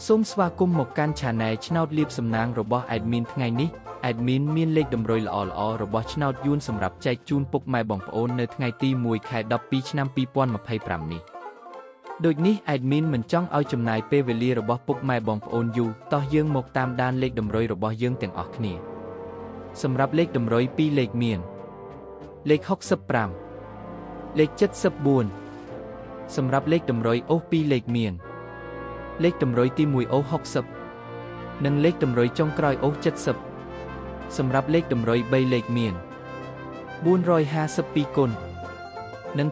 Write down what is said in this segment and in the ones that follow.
សូមស្វាគមន៍មកកាន់ Channel ឆ្នោតលៀបសំណាងរបស់ Admin ថ្ងៃនេះ Admin មានលេខតម្រុយល្អៗរបស់ឆ្នោតយួនសម្រាប់ចែកជូនពុកម៉ែបងប្អូននៅថ្ងៃទី1 ខែ 12 ឆ្នាំ 2025 នេះដូចនេះ Admin មិនចង់ឲ្យចំណាយពេលវេលារបស់ពុកម៉ែបងប្អូនយូរតោះយើងមកតាមដានលេខតម្រុយរបស់យើងទាំងអស់គ្នាសម្រាប់លេខតម្រុយ2លេខមានលេខ65លេខ74សម្រាប់លេខតម្រុយអូស2លេខមានលេខតម្រុយទី1អូស60និងលេខតម្រុយចុងក្រោយអូស70សម្រាប់លេខតម្រុយ3លេខមាន452គុណនិង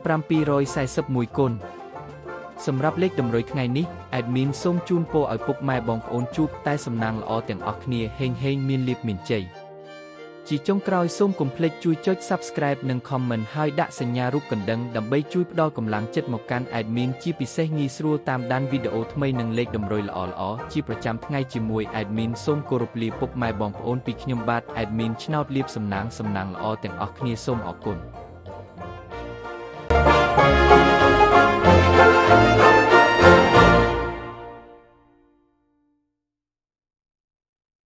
741គុណសម្រាប់លេខតម្រុយថ្ងៃនេះ Admin សូមជូនពរឲ្យពុកម៉ែបងប្អូនជួបតែសំណាងល្អទាំងអស់គ្នាហេងមានលាភមានជ័យជាចុងក្រោយសូមកុំភ្លេចជួយចុច Subscribe និង Comment ហើយដាក់សញ្ញារូបកណ្ដឹងដើម្បីជួយផ្ដល់កម្លាំងចិត្តមកកាន់ Admin ជាពិសេសងាយស្រួលតាមដានវីដេអូថ្មីនិងលេខតម្រុយល្អៗជាប្រចាំថ្ងៃជាមួយ Admin សូមគោរពលាពុកម៉ែបងប្អូនពីខ្ញុំបាទ Admin ឆ្នោតលាភសំណាងល្អទាំងអស់គ្នាសូមអរគុណ